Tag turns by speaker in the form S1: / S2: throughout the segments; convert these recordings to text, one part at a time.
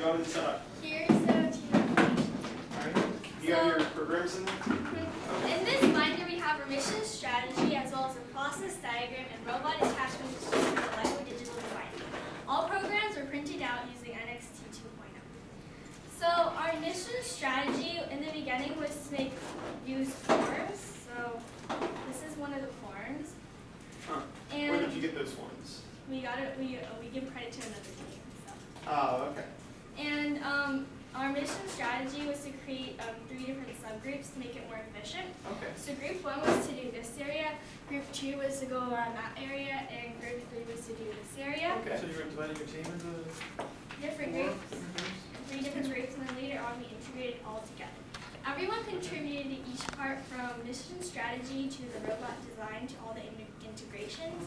S1: go ahead and set up.
S2: Here's the team.
S1: Alright. You got your programs in there?
S2: In this binder, we have our mission strategy as well as a process diagram and robot attachment to the Lego digital design. All programs were printed out using NXT 2.0. So our mission strategy in the beginning was to use forms. So this is one of the forms.
S1: Huh.
S2: And
S1: Where did you get those forms?
S2: we got it. We give credit to another team. So.
S1: Oh, okay.
S2: And our mission strategy was to create 3 different subgroups to make it more efficient.
S1: Okay.
S2: So group 1 was to do this area, group 2 was to go around that area, and group 3 was to do this area.
S1: Okay.
S3: So you're dividing your team into
S2: Different groups, 3 different groups, and then later on we integrated all together. Everyone contributed to each part from mission strategy to the robot design to all the integrations.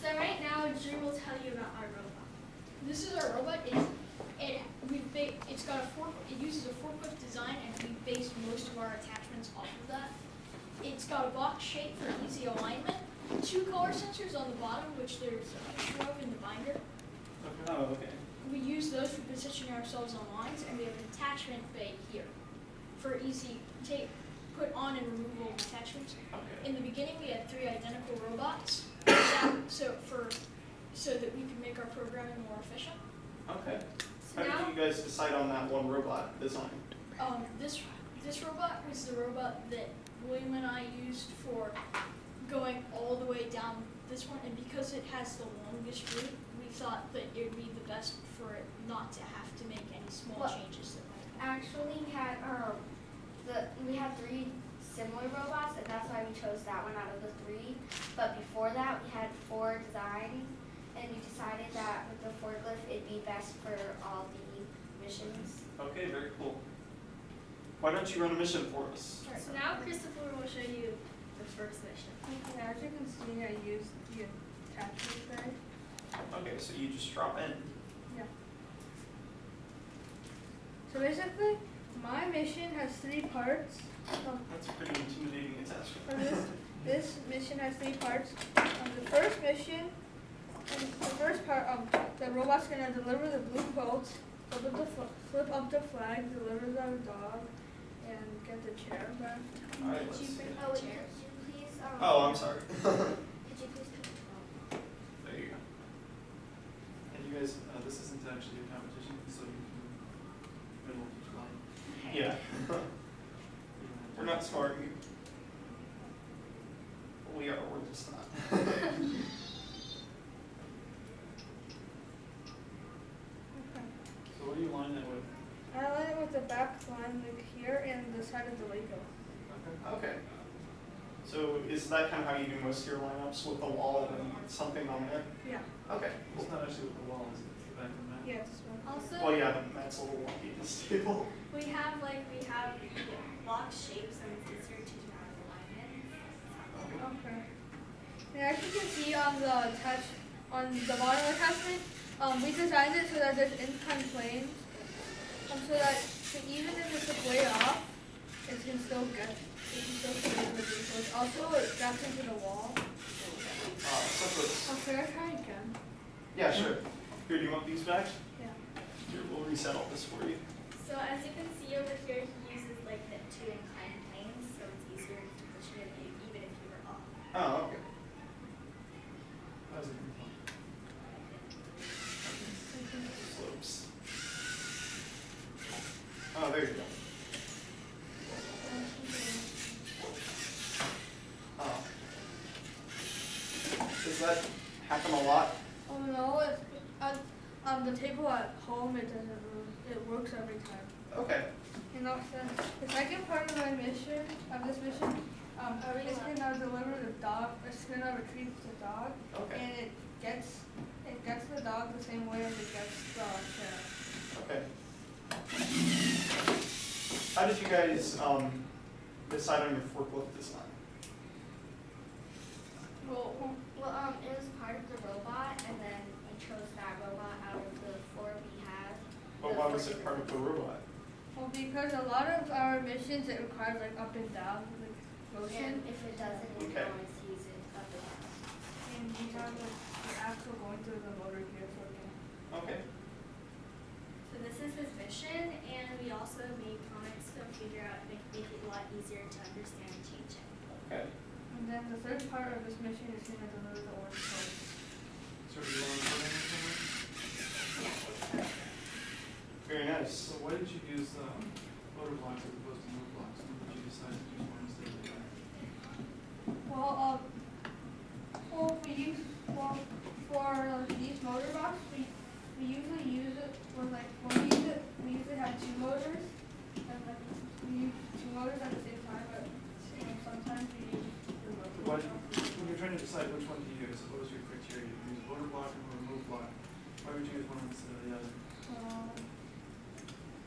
S2: So right now, Drew will tell you about our robot.
S4: This is our robot. It uses a forklift design, and we based most of our attachments off of that. It's got a box shape for easy alignment. 2 color sensors on the bottom, which there's a picture of in the binder.
S1: Oh, okay.
S4: We use those for positioning ourselves on lines, and we have an attachment bay here for easy put on and removal of attachments.
S1: Okay.
S4: In the beginning, we had 3 identical robots, so that we could make our programming more efficient.
S1: Okay.
S2: So
S1: How
S2: now,
S1: did you guys decide on that one robot design?
S4: This robot was the robot that William and I used for going all the way down this one, and because it has the longest route, we thought that it would be the best for it not to have to make any small changes.
S5: Actually, we had 3 similar robots, and that's why we chose that one out of the 3. But before that, we had 4 designs, and we decided that with the forklift, it'd be best for all the missions.
S1: Okay, very cool. Why don't you run a mission for us?
S2: so now Christopher will show you the first mission.
S6: Okay, as you can see, I used the attachment bag.
S1: Okay, so you just drop in.
S6: Yeah. So basically, my mission has 3 parts.
S1: That's a pretty intimidating
S6: So
S1: attachment.
S6: this mission has 3 parts. The first mission, the first part, the robot's gonna deliver the blue bolts, flip up the flag, deliver the dog, and get the chair back.
S1: Alright,
S2: Could
S1: let's
S2: you
S1: see.
S2: bring
S5: Oh,
S2: the
S5: could
S2: chair?
S5: you please?
S1: Oh, I'm sorry.
S5: Could you please?
S1: There you go.
S3: And you guys, this isn't actually a competition, so you can middle of each line.
S1: Yeah. We're not smart. We are, we're just not.
S6: Okay.
S3: So what do you line that with?
S6: I line it with the back line like here and the side of the Lego.
S1: Okay. So is that kind of how you do most of your lineups, with the wall and something on there?
S6: Yeah.
S1: Okay.
S3: It's not actually with the wall, it's the back of the mat.
S6: Yeah, this one.
S2: Also,
S1: Well, yeah, that's a little wonky in this table.
S2: we have block shapes and it's easier to do out of alignment.
S6: Okay. And as you can see on the bottom attachment, we designed it so that there's incline planes, so that even if it's way off, it can still fit in the vehicle. It's also strapped into the wall. Okay, I'll try again.
S1: Yeah, sure. Here, do you want these back?
S6: Yeah.
S1: Here, we'll reset all this for you.
S2: So as you can see over here, he uses like the 2 inclined planes, so it's easier to position it even if you were off.
S1: Oh, okay.
S3: How's it going?
S1: Slopes. Oh, there you go. Oh. Does that happen a lot?
S6: Oh no, on the table at home it doesn't move. It works every time.
S1: Okay.
S6: And also, the second part of this mission, it's gonna deliver the dog. It's gonna retrieve the dog,
S1: Okay.
S6: and it gets the dog the same way as it gets the chair.
S1: Okay. How did you guys decide on your forklift design?
S5: Well, it was part of the robot, and then we chose that robot out of the 4 we had.
S1: But why was it part of the robot?
S6: Well, because a lot of our missions it requires like up and down like motion,
S5: And if it doesn't, we
S1: Okay.
S5: can always use it up and down.
S6: and we have like the axle going through the motor here, so it can.
S1: Okay.
S2: So this is his mission, and we also made comics to figure out make it a lot easier to understand and change it.
S1: Okay.
S6: And then the third part of this mission is going to deliver the order code.
S3: So do you want to put in somewhere?
S1: Very nice.
S3: So why did you use motor blocks as opposed to move blocks? When did you decide to use one instead of the other?
S6: For these motor box, we usually use it for like when we use it, we usually have two motors, and like we use two motors at the same time. But sometimes we use the motor.
S3: Why, when you're trying to decide which one to use, what was your criteria? You use motor block or move block? Why would you use one instead of the other?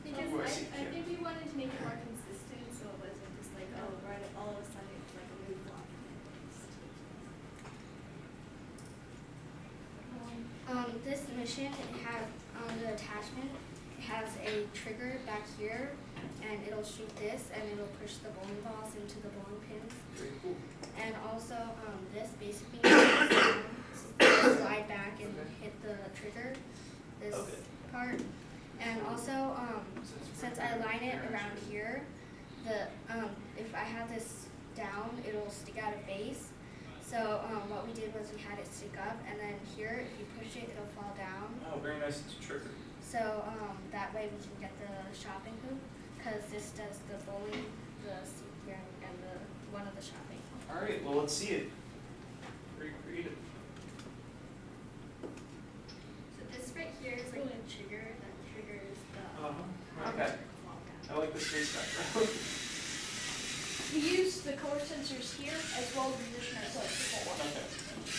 S2: Because
S1: Oh, I see.
S2: I think we wanted to make it more consistent, so it wasn't just like, oh, right, all of a sudden it's like a move block.
S5: This mission, it has on the attachment, it has a trigger back here, and it'll shoot this, and it'll push the bowling balls into the bowling pins.
S1: Very cool.
S5: And also, this basically slide back and hit the trigger, this
S1: Okay.
S5: part. And also, since I line it around here, if I have this down, it'll stick out of base. So what we did was we had it stick up, and then here, if you push it, it'll fall down.
S1: Oh, very nice. It's a trigger.
S5: So that way we can get the shopping hoop, because this does the bowling, the seat and the one of the shopping.
S1: All right. Well, let's see it. Very creative.
S2: So this right here is like a trigger that triggers the
S1: Okay. I like the space background.
S4: We use the color sensors here as well as position ourselves to forward.
S1: Okay.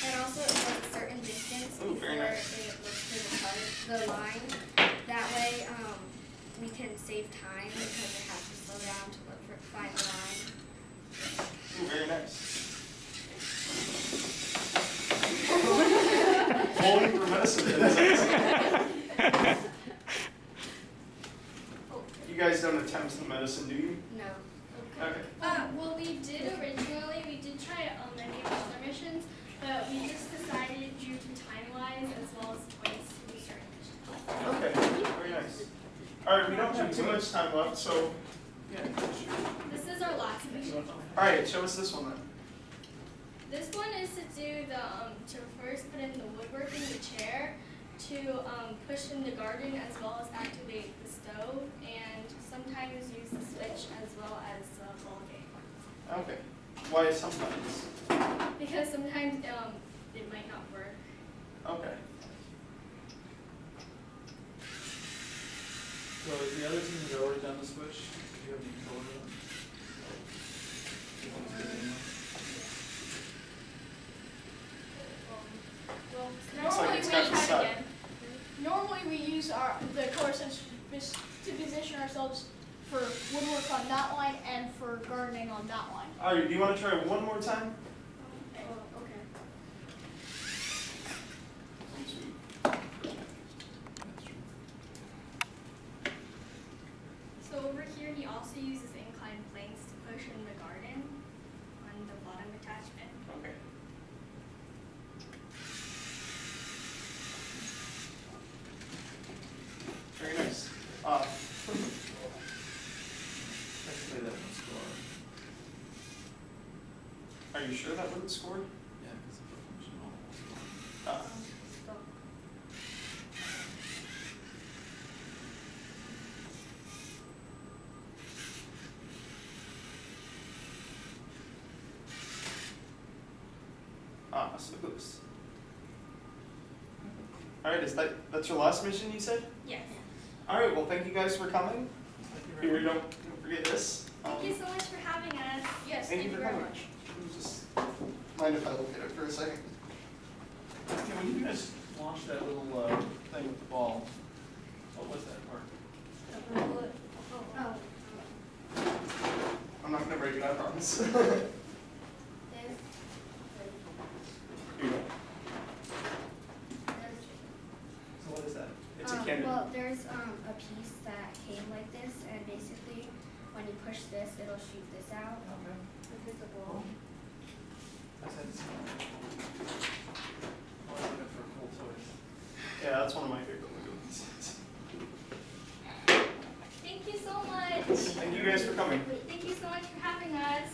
S5: And also it goes a certain distance
S1: Ooh,
S5: before
S1: very
S5: it
S1: nice.
S5: looks to the line. That way we can save time because it has to slow down to look for find the line.
S1: Ooh, very nice. Bowling for medicine. You guys don't attempt the medicine, do you?
S5: No.
S1: Okay.
S2: Well, we did originally. We did try many other missions, but we just decided due to time-wise as well as points to do certain missions.
S1: Okay. Very nice. All right. We don't have too much time left, so
S3: Yeah, sure.
S2: This is our last mission.
S1: all right. Show us this one then.
S2: This one is to do the to first put in the woodworking, the chair, to push in the garden as well as activate the stove, and sometimes use the switch as well as the ball game.
S1: Okay. Why sometimes?
S2: Because sometimes it might not work.
S1: Okay.
S3: So is the other team has already done the switch? Do you have any control over that?
S2: Well,
S1: Looks like
S2: normally
S1: it's
S2: we
S1: got
S2: try
S1: stuck.
S2: again.
S4: Normally we use the color sensors to position ourselves for woodwork on that line and for gardening on that line.
S1: All right. Do you want to try one more time?
S2: Oh, okay. So over here, he also uses inclined planes to push in the garden on the bottom attachment.
S1: Okay. Very nice.
S3: Technically that would score.
S1: Are you sure that wouldn't score?
S3: Yeah, because it's a functional.
S1: So close. All right, that's your last mission, you said?
S2: Yes.
S1: All right, well, thank you guys for coming.
S3: Thank you very
S1: Here,
S3: much.
S1: don't forget this.
S2: Thank you so much for having us.
S4: Yes,
S1: Thank you for
S4: very
S1: coming.
S4: much.
S1: Just mind if I look at it for a second?
S3: Okay, when you guys launched that little thing with the ball, what was that part?
S5: Oh.
S1: I'm not gonna break it, I promise.
S5: This.
S1: Here you go.
S5: There's
S3: So what is that?
S1: It's a cannon.
S5: Well, there's a piece that came like this, and basically, when you push this, it'll shoot this out.
S3: Okay.
S5: Invisible.
S3: That's it. I'm always looking for cool toys.
S1: Yeah, that's one of my favorite Lego pieces. Thank you guys for coming.
S2: Thank you so much for having us.